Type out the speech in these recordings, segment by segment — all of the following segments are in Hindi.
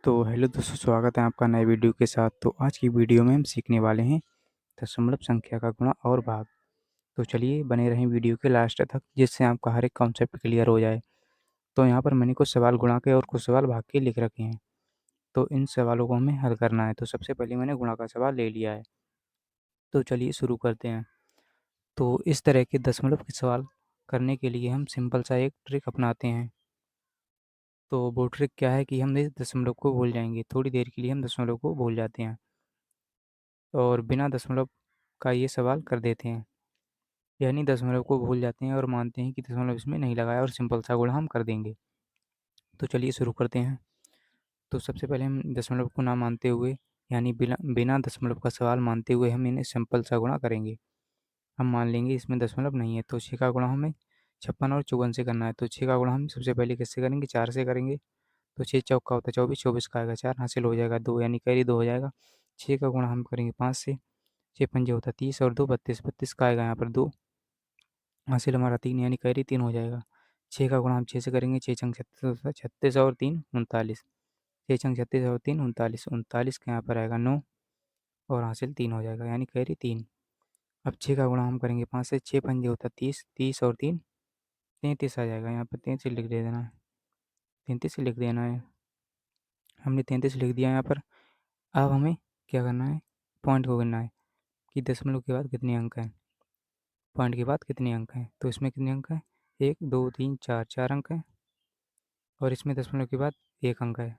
तो हेलो दोस्तों, स्वागत है आपका नए वीडियो के साथ। तो आज की वीडियो में हम सीखने वाले हैं दशमलव संख्या का गुणा और भाग। तो चलिए बने रहें वीडियो के लास्ट तक, जिससे आपका हर एक कॉन्सेप्ट क्लियर हो जाए। तो यहाँ पर मैंने कुछ सवाल गुणा के और कुछ सवाल भाग के लिख रखे हैं। तो इन सवालों को हमें हल करना है। तो सबसे पहले मैंने गुणा का सवाल ले लिया है। तो चलिए शुरू करते हैं। तो इस तरह के दशमलव के सवाल करने के लिए हम सिंपल सा एक ट्रिक अपनाते हैं। तो वो ट्रिक क्या है कि हम इस दशमलव को भूल जाएंगे। थोड़ी देर के लिए हम दशमलव को भूल जाते हैं और बिना दशमलव का ये सवाल कर देते हैं। यानी दशमलव को भूल जाते हैं और मानते हैं कि दशमलव इसमें नहीं लगाया और सिंपल सा गुणा हम कर देंगे। तो चलिए शुरू करते हैं। तो सबसे पहले हम दशमलव को ना मानते हुए, यानी बिना बिना दशमलव का सवाल मानते हुए हम इन्हें सिंपल सा गुणा करेंगे। हम मान लेंगे इसमें दशमलव नहीं है। तो 6 का गुणा हमें 56 और 54 से करना है। तो 6 का गुणा हम सबसे पहले किससे करेंगे? 4 से करेंगे। तो 6 चौक का होता है 24, 24 का आएगा 4, हासिल हो जाएगा 2, यानी कैरी 2 हो जाएगा। 6 का गुणा हम करेंगे 5 से। 6 पंजे होता है 30 और 2 32, 32 का आएगा यहाँ पर 2, हासिल हमारा 3, यानी कैरी 3 हो जाएगा। 6 का गुणा हम 6 से करेंगे। 6 छंग 36 होता है 36 और 3 39। 6 छंग 36 और 3 39, 39 का यहाँ पर आएगा 9 और हासिल 3 हो जाएगा, यानी कैरी 3। अब 6 का गुणा हम करेंगे 5 से। 6 पंजे होता है 30, 30 और 3 33 आ जाएगा। यहाँ पर 33 लिख दे देना है, 33 लिख देना है। हमने 33 लिख दिया यहाँ पर। अब हमें क्या करना है? पॉइंट को गिनना है कि दशमलव के बाद कितने अंक हैं। पॉइंट के बाद कितने अंक हैं? तो इसमें कितने अंक हैं? 1 2 3 4, 4 अंक हैं। और इसमें दशमलव के बाद 1 अंक है।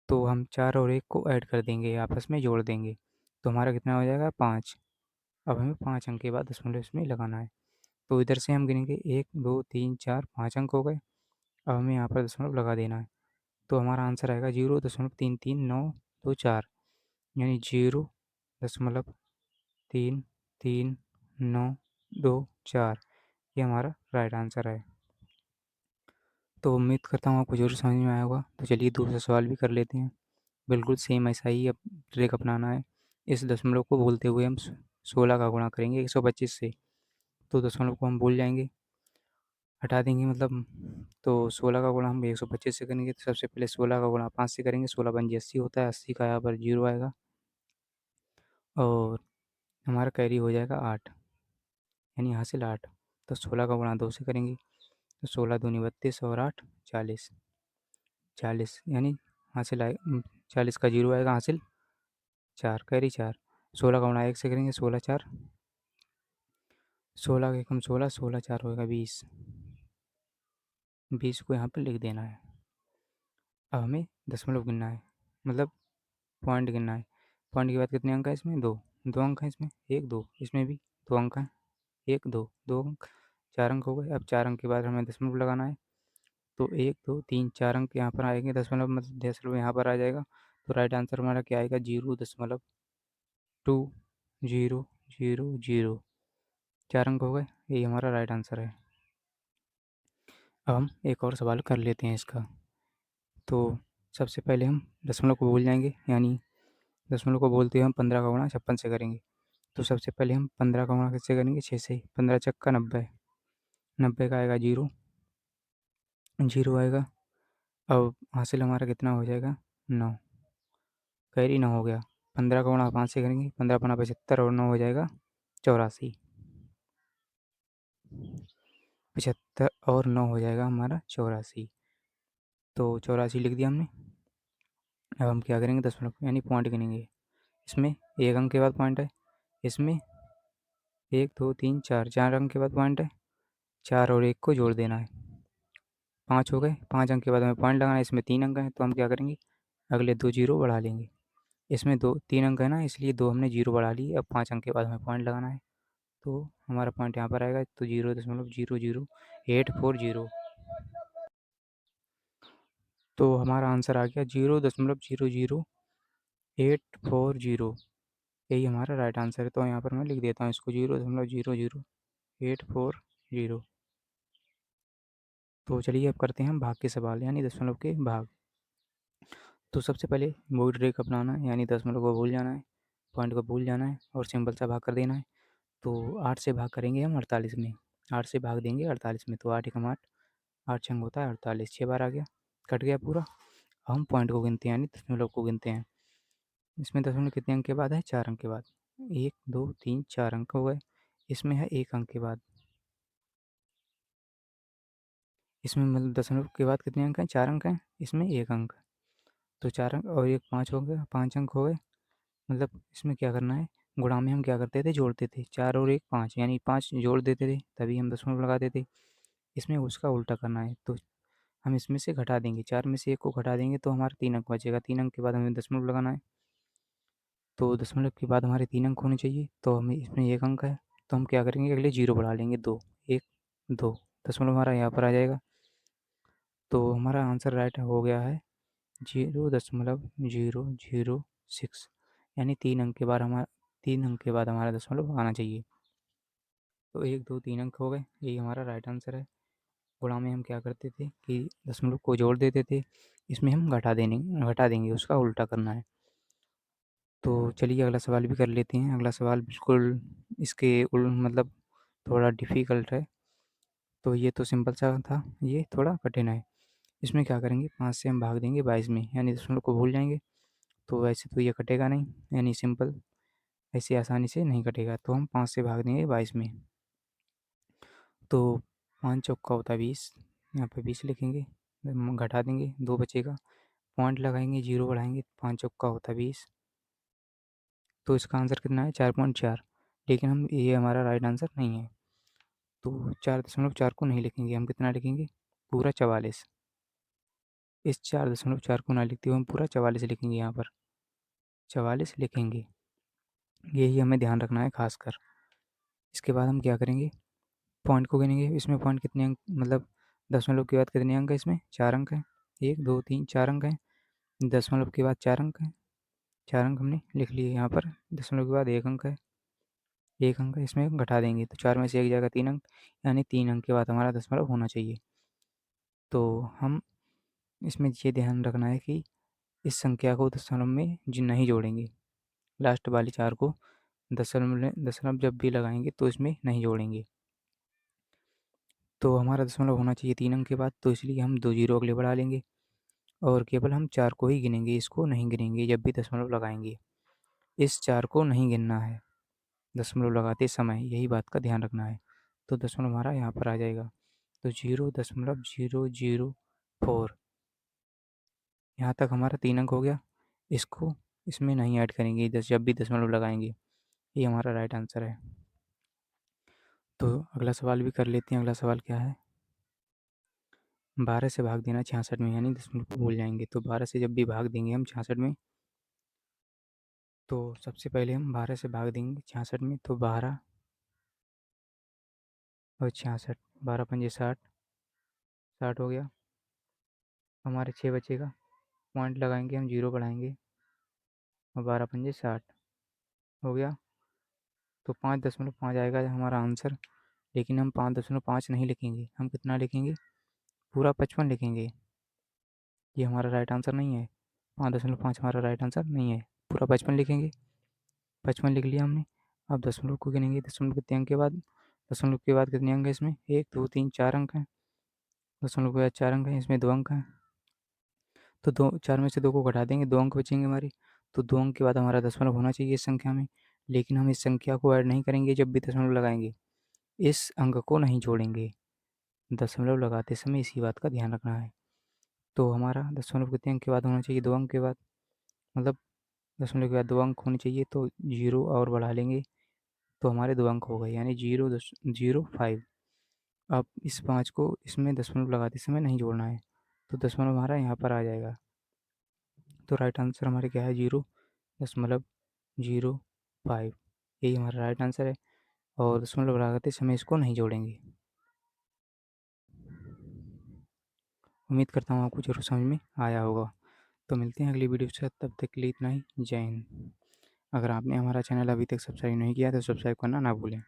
तो हम 4 और 1 को ऐड कर देंगे, आपस में जोड़ देंगे। तो हमारा कितना हो जाएगा? 5। अब हमें 5 अंक के बाद दशमलव इसमें लगाना है। तो इधर से हम गिनेंगे 1 2 3 4, 5 अंक हो गए। अब हमें यहाँ पर दशमलव लगा देना है। तो हमारा आंसर आएगा 0.33924, यानी 0.33924। ये हमारा राइट आंसर है। तो उम्मीद करता हूँ आपको ज़रूर समझ में आया होगा। तो चलिए दूसरा सवाल भी कर लेते हैं। बिल्कुल सेम ऐसा ही अब ट्रिक अपनाना है। इस दशमलव को भूलते हुए हम 16 का गुणा करेंगे 125 से। तो दशमलव को हम भूल जाएंगे, हटा देंगे मतलब। तो 16 का गुणा हम 125 से करेंगे। तो सबसे पहले 16 का गुणा 5 से करेंगे। 16 पंजे 80 होता है, 80 का यहाँ पर 0 आएगा और हमारा कैरी हो जाएगा 8, यानी हासिल 8। तो 16 का गुणा 2 से करेंगे। तो 16 दूनी 32 और 8 40, 40 यानी हासिल आए 40 का 0 आएगा, हासिल 4, कैरी 4। 16 का गुणा 1 से करेंगे। 16 4, 16 का 1 हम 16, 16 4 होगा 20, 20 को यहाँ पर लिख देना है। अब हमें दशमलव गिनना है, मतलब पॉइंट गिनना है। पॉइंट के बाद कितने अंक हैं इसमें? 2, 2 अंक हैं इसमें। 1 2, इसमें भी 2 अंक हैं। 1 2, 2 अंक, 4 अंक हो गए। अब 4 अंक के बाद हमें दशमलव लगाना है। तो 1 2 3 4 अंक यहाँ पर आएंगे। दशमलव मतलब दशमलव यहाँ पर आ जाएगा। तो राइट आंसर हमारा क्या आएगा? 0.2000। 4 अंक हो गए, यही हमारा राइट आंसर है। अब हम एक और सवाल कर लेते हैं इसका। तो सबसे पहले हम दशमलव को भूल जाएंगे, यानी दशमलव को बोलते हुए हम 15 का गुणा 56 से करेंगे। तो सबसे पहले हम 15 का गुणा किससे करेंगे? 6 से। 15 छक्का 90, 90 का आएगा 0, 0 आएगा। अब हासिल हमारा कितना हो जाएगा? 9, कैरी 9 हो गया। 15 का गुणा 5 से करेंगे। 15 पना 75 और 9 हो जाएगा 84, 75 और 9 हो जाएगा हमारा 84। तो 84 लिख दिया हमने। अब हम क्या करेंगे? दशमलव यानी पॉइंट गिनेंगे। इसमें 1 अंक के बाद पॉइंट है, इसमें 1 2 3 4, 4 अंक के बाद पॉइंट है। 4 और 1 को जोड़ देना है, 5 हो गए। 5 अंक के बाद हमें पॉइंट लगाना है। इसमें 3 अंक हैं, तो हम क्या करेंगे? अगले 2 जीरो बढ़ा लेंगे। इसमें 2 3 अंक है ना, इसलिए 2 हमने जीरो बढ़ा लिए। अब 5 अंक के बाद हमें पॉइंट लगाना है। तो हमारा पॉइंट यहाँ पर आएगा। तो 0.000840। तो हमारा आंसर आ गया 0.000840। यही हमारा राइट आंसर है। तो यहाँ पर मैं लिख देता हूँ इसको 0.000840। तो चलिए अब करते हैं हम भाग के सवाल, यानी दशमलव के भाग। तो सबसे पहले वही ट्रिक अपनाना है, यानी दशमलव को भूल जाना है, पॉइंट को भूल जाना है और सिंपल सा भाग कर देना है। तो 8 से भाग करेंगे हम 48 में। 8 से भाग देंगे 48 में। तो 8 एकम 8, 8 छंग होता है 48, 6 बार आ गया, कट गया पूरा। हम पॉइंट को गिनते हैं यानी दशमलव को गिनते हैं। इसमें दशमलव कितने अंक के बाद है? 4 अंक के बाद। 1, 2, 3, 4 अंक हो गए। इसमें है 1 अंक के बाद। इसमें मतलब दशमलव के बाद कितने अंक हैं? 4 अंक हैं। इसमें 1 अंक। तो 4 अंक और 1 5 हो गया, 5 अंक हो गए। मतलब इसमें क्या करना है? गुणा में हम क्या करते थे? जोड़ते थे। 4 और 1 5 यानी 5 जोड़ देते थे, तभी हम दशमलव लगाते थे। इसमें उसका उल्टा करना है, तो हम इसमें से घटा देंगे। 4 में से 1 को घटा देंगे तो हमारा 3 अंक बचेगा। 3 अंक के बाद हमें दशमलव लगाना है। तो दशमलव के बाद हमारे 3 अंक होने चाहिए, तो हमें इसमें 1 अंक है, तो हम क्या करेंगे? अगले 0 बढ़ा लेंगे। 2 1 2 दशमलव हमारा यहाँ पर आ जाएगा। तो हमारा आंसर राइट हो गया है 0.006, यानी 3 अंक के बाद हमारा दशमलव आना चाहिए। तो 1 2 3 अंक हो गए, यही हमारा राइट आंसर है। गुणा में हम क्या करते थे कि दशमलव को जोड़ देते थे, इसमें हम घटा देंगे, उसका उल्टा करना है। तो चलिए अगला सवाल भी कर लेते हैं। अगला सवाल बिल्कुल इसके मतलब थोड़ा डिफ़िकल्ट है। तो ये तो सिंपल सा था, ये थोड़ा कठिन है। इसमें क्या करेंगे? 5 से हम भाग देंगे 22 में, यानी दशमलव को भूल जाएंगे। तो वैसे तो ये कटेगा नहीं, यानी सिंपल ऐसे आसानी से नहीं कटेगा। तो हम 5 से भाग देंगे 22 में। तो 5 चौका होता है 20, यहाँ पे 20 लिखेंगे, घटा देंगे, 2 बचेगा, पॉइंट लगाएंगे, 0 बढ़ाएंगे, 5 चौका होता है 20। तो इसका आंसर कितना है? 4.4। लेकिन हम ये हमारा राइट आंसर नहीं है। तो 4.4 को नहीं लिखेंगे, हम कितना लिखेंगे? पूरा 44। इस 4.4 को ना लिखते हुए हम पूरा 44 लिखेंगे। यहाँ पर 44 लिखेंगे, यही हमें ध्यान रखना है खासकर। इसके बाद हम क्या करेंगे? पॉइंट को गिनेंगे। इसमें पॉइंट कितने अंक, मतलब दशमलव के बाद कितने अंक है? इसमें 4 अंक हैं। 1 2 3 4 अंक हैं। दशमलव के बाद 4 अंक हैं। 4 अंक हमने लिख लिए यहाँ पर। दशमलव के बाद 1 अंक है। 1 अंक है, इसमें घटा देंगे तो 4 में से 1 जाएगा 3 अंक, यानी 3 अंक के बाद हमारा दशमलव होना चाहिए। तो हम इसमें ये ध्यान रखना है कि इस संख्या को दशमलव में नहीं जोड़ेंगे। लास्ट वाली 4 को दशमलव जब भी लगाएंगे तो इसमें नहीं जोड़ेंगे। तो हमारा दशमलव होना चाहिए 3 अंक के बाद, तो इसलिए हम 2 जीरो अगले बढ़ा लेंगे और केवल हम 4 को ही गिनेंगे, इसको नहीं गिनेंगे जब भी दशमलव लगाएंगे। इस 4 को नहीं गिनना है दशमलव लगाते समय, यही बात का ध्यान रखना है। तो दशमलव हमारा यहाँ पर आ जाएगा। तो 0.004, यहाँ तक हमारा 3 अंक हो गया। इसको इसमें नहीं ऐड करेंगे जब भी दशमलव लगाएंगे, ये हमारा राइट आंसर है। तो अगला सवाल भी कर लेते हैं। अगला सवाल क्या है? 12 से भाग देना 66 में, यानी दशमलव को भूल जाएंगे। तो 12 से जब भी भाग देंगे हम 66 में, तो सबसे पहले हम 12 से भाग देंगे 66 में, तो 12 और 66, 12 पंजे 60, 60 हो गया। हमारे 6 बचेगा, पॉइंट लगाएंगे, हम 0 बढ़ाएंगे और 12 पंजे 60 हो गया। तो 5.5 आएगा हमारा आंसर। लेकिन हम 5.5 नहीं लिखेंगे, हम कितना लिखेंगे? पूरा 55 लिखेंगे। ये हमारा राइट आंसर नहीं है। 5.5 हमारा राइट आंसर नहीं है, पूरा 55 लिखेंगे। 55 लिख लिया हमने। अब दशमलव को गिनेंगे, दशमलव कितने अंक के बाद? दशमलव के बाद कितने अंक है इसमें? 1 2 3 4 अंक हैं। दशमलव के बाद 4 अंक हैं, इसमें 2 अंक हैं। तो 4 में से 2 को घटा देंगे, 2 अंक बचेंगे हमारे। तो 2 अंक के बाद हमारा दशमलव होना चाहिए इस संख्या में। लेकिन हम इस संख्या को ऐड नहीं करेंगे जब भी दशमलव लगाएंगे, इस अंक को नहीं जोड़ेंगे दशमलव लगाते समय, इसी बात का ध्यान रखना है। तो हमारा दशमलव कितने अंक के बाद होना चाहिए? 2 अंक के बाद, मतलब दशमलव के बाद 2 अंक होने चाहिए, तो 0 और बढ़ा लेंगे तो हमारे 2 अंक हो गए, यानी 0.05। अब इस 5 को इसमें दशमलव लगाते समय नहीं जोड़ना है, तो दशमलव हमारा यहाँ पर आ जाएगा। तो राइट आंसर हमारे क्या है? 0.05, यही हमारा राइट आंसर है। और दशमलव लगाते समय इसको नहीं जोड़ेंगे। उम्मीद करता हूँ आपको जरूर समझ में आया होगा। तो मिलते हैं अगली वीडियो से, तब तक के लिए इतना ही। जय हिंद। अगर आपने हमारा चैनल अभी तक सब्सक्राइब नहीं किया तो सब्सक्राइब करना ना भूलें।